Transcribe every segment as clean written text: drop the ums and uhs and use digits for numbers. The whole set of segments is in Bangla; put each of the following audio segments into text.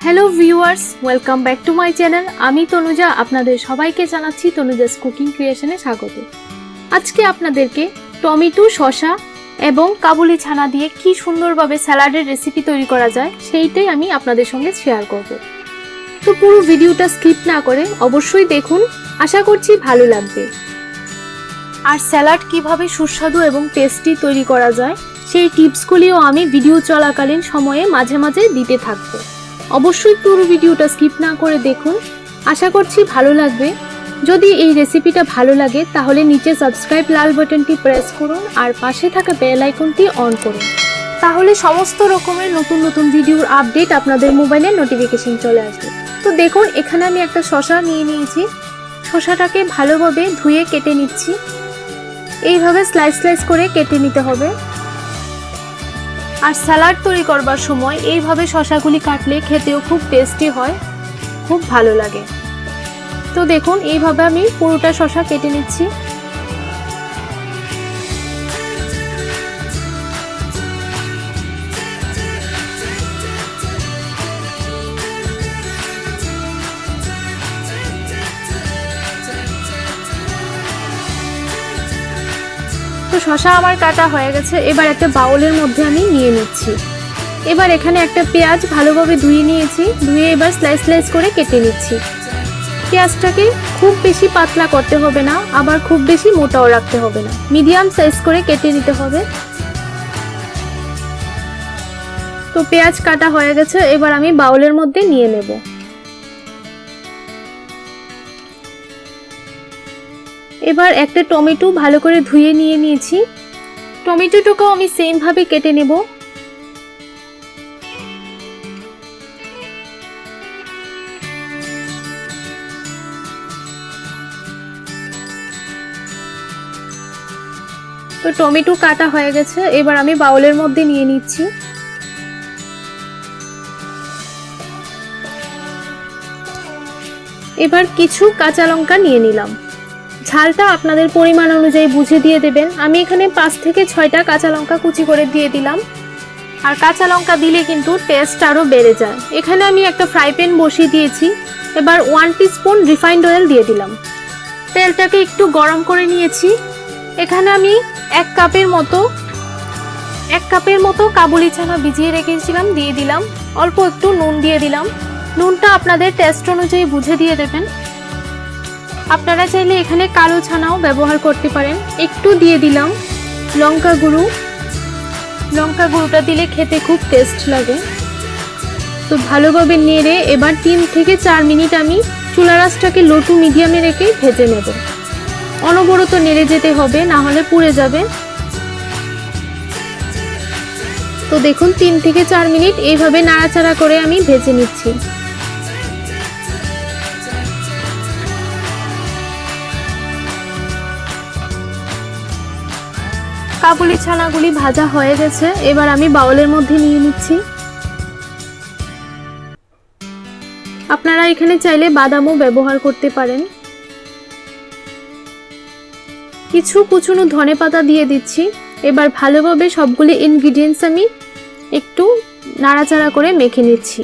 Hello viewers, welcome back to my channel. আমি তনুজা, আপনাদের সবাইকে জানাচ্ছি তনুজাস কুকিং ক্রিয়েশনে স্বাগত। আজকে আপনাদেরকে টমেটো, শসা এবং কাবুলি ছানা দিয়ে কি সুন্দরভাবে স্যালাডের রেসিপি তৈরি করা যায় সেইটাই আমি আপনাদের সঙ্গে শেয়ার করব। তো পুরো ভিডিওটা স্কিপ না করে অবশ্যই দেখুন, আশা করছি ভালো লাগবে। আর স্যালাড কিভাবে সুস্বাদু এবং টেস্টি তৈরি করা যায় সেই টিপসগুলিও আমি ভিডিও চলাকালীন সময়ে মাঝে মাঝে দিতে থাকবো। অবশ্যই পুরো ভিডিওটা স্কিপ না করে দেখুন, আশা করছি ভালো লাগবে। যদি এই রেসিপিটা ভালো লাগে তাহলে নিচে সাবস্ক্রাইব লাল বাটনটি প্রেস করুন আর পাশে থাকা বেল আইকনটি অন করুন, তাহলে সমস্ত রকমের নতুন নতুন ভিডিওর আপডেট আপনাদের মোবাইলে নোটিফিকেশন চলে আসবে। তো দেখুন, এখানে আমি একটা শসা নিয়ে নিয়েছি। শসাটাকে ভালোভাবে ধুয়ে কেটে নিচ্ছি। এইভাবে স্লাইস স্লাইস করে কেটে নিতে হবে। আর স্যালাড তৈরি করবার সময় এইভাবে শসাগুলি কাটলে খেতেও খুব টেস্টি হয়, খুব ভালো লাগে। তো দেখুন, এইভাবে আমি পুরোটা শসা কেটে নিচ্ছি। তো শসা আমার কাটা হয়ে গেছে। এবার একটা বাউলের মধ্যে আমি নিয়ে নিচ্ছি। এবার এখানে একটা পেঁয়াজ ভালোভাবে ধুয়ে নিয়েছি। ধুয়ে এবার স্লাইস স্লাইস করে কেটে নিচ্ছি। পেঁয়াজটাকে খুব বেশি পাতলা করতে হবে না, আবার খুব বেশি মোটাও রাখতে হবে না, মিডিয়াম সাইজ করে কেটে নিতে হবে। তো পেঁয়াজ কাটা হয়ে গেছে, এবার আমি বাউলের মধ্যে নিয়ে নেব। এবার একটা টমেটো ভালো করে ধুয়ে নিয়ে নিয়েছি। টমেটোটাকেও আমি সেম ভাবে কেটে নেব। তো টমেটো কাটা হয়ে গেছে, এবার আমি বাউলের মধ্যে নিয়ে নিচ্ছি। এবার কিছু কাঁচা লঙ্কা নিয়ে নিলাম। ঝালটা আপনাদের পরিমাণ অনুযায়ী বুঝে দিয়ে দেবেন। আমি এখানে 5 থেকে 6টা কাঁচা লঙ্কা কুচি করে দিয়ে দিলাম। আর কাঁচা লঙ্কা দিলে কিন্তু টেস্ট আরও বেড়ে যায়। এখানে আমি একটা ফ্রাই প্যান বসিয়ে দিয়েছি। এবার 1 টিস্পুন রিফাইন্ড অয়েল দিয়ে দিলাম। তেলটাকে একটু গরম করে নিয়েছি। এখানে আমি 1 কাপের মতো কাবুলি ছানা ভিজিয়ে রেখেছিলাম, দিয়ে দিলাম। অল্প একটু নুন দিয়ে দিলাম। নুনটা আপনাদের টেস্ট অনুযায়ী বুঝে দিয়ে দেবেন। আপনারা চাইলে এখানে কালো ছানাও ব্যবহার করতে পারেন। একটু দিয়ে দিলাম লঙ্কা গুঁড়ো। লঙ্কা গুঁড়োটা দিলে খেতে খুব টেস্ট লাগে। তো ভালোভাবে নেড়ে এবার 3 থেকে 4 মিনিট আমি চুলার আঁচটাকে লো টু মিডিয়ামে রেখে ভেজে নেব। অনবরত নেড়ে যেতে হবে, না হলে পুড়ে যাবে। তো দেখুন, 3 থেকে 4 মিনিট এইভাবে নাড়াচাড়া করে আমি ভেজে নিচ্ছি। কাবুলি ছানাগুলি ভাজা হয়ে গেছে, এবার আমি বাউলের মধ্যে নিয়ে নিচ্ছি। আপনারা এখানে চাইলে বাদামও ব্যবহার করতে পারেন। কিছু কুচনো ধনেপাতা দিয়ে দিচ্ছি। এবার ভালোভাবে সবগুলি ইনগ্রিডিয়েন্টস আমি একটু নাড়াচাড়া করে মেখে নিচ্ছি।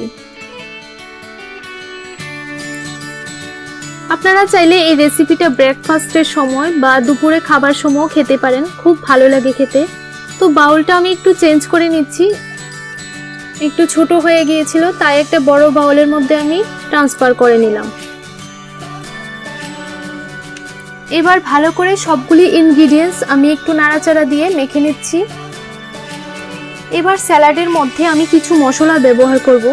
আপনারা চাইলে এই রেসিপিটা ব্রেকফাস্টের সময় বা দুপুরে খাবার সময়ও খেতে পারেন, খুব ভালো লাগে খেতে। তো বাউলটা আমি একটু চেঞ্জ করে নিচ্ছি। একটু ছোট হয়ে গিয়েছিল, তাই একটা বড় বাউলের মধ্যে আমি ট্রান্সফার করে নিলাম। এবার ভালো করে সবগুলি ইনগ্রিডিয়েন্টস আমি একটু নাড়াচাড়া দিয়ে মেখে নিচ্ছি। এবার স্যালাডের মধ্যে আমি কিছু মশলা ব্যবহার করব,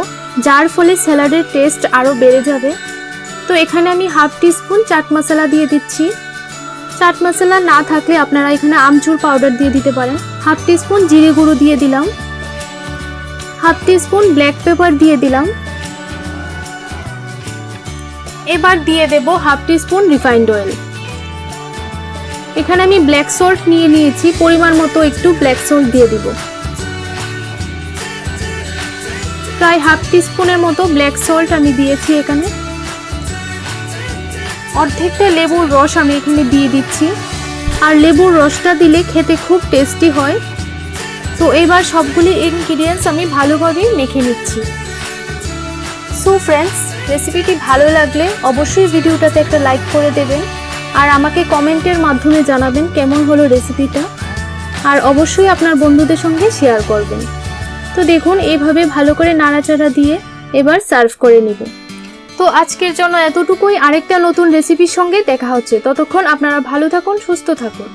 যার ফলে স্যালাডের টেস্ট আরও বেড়ে যাবে। তো এখানে আমি 1/2 টিস্পুন চাট মশলা দিয়ে দিচ্ছি। চাট মশলা না থাকলে আপনারা এখানে আমচুর পাউডার দিয়ে দিতে পারেন। 1/2 টিস্পুন জিরে গুঁড়ো দিয়ে দিলাম। 1/2 টিস্পুন ব্ল্যাক পেপার দিয়ে দিলাম। এবার দিয়ে দেব 1/2 টিস্পুন রিফাইন্ড অয়েল। এখানে আমি ব্ল্যাক সল্ট নিয়ে নিয়েছি, পরিমাণ মতো একটু ব্ল্যাক সল্ট দিয়ে দিব। প্রায় 1/2 টিস্পুনের মতো ব্ল্যাক সল্ট আমি দিয়েছি এখানে। অর্ধেকটা লেবুর রস আমি এখানে দিয়ে দিচ্ছি। আর লেবুর রসটা দিলে খেতে খুব টেস্টি হয়। তো এবার সবগুলি ইনগ্রিডিয়েন্টস আমি ভালোভাবে মেখে নিচ্ছি। সো ফ্রেন্ডস, রেসিপিটি ভালো লাগলে অবশ্যই ভিডিওটাতে একটা লাইক করে দেবেন আর আমাকে কমেন্টের মাধ্যমে জানাবেন কেমন হলো রেসিপিটা, আর অবশ্যই আপনার বন্ধুদের সঙ্গে শেয়ার করবেন। তো দেখুন এইভাবে ভালো করে নাড়াচাড়া দিয়ে এবার সার্ভ করে নিব। তো আজকের জন্য এতটুকুই, আরেকটা নতুন রেসিপির সঙ্গে দেখা হচ্ছে। ততক্ষণ আপনারা ভালো থাকুন, সুস্থ থাকুন।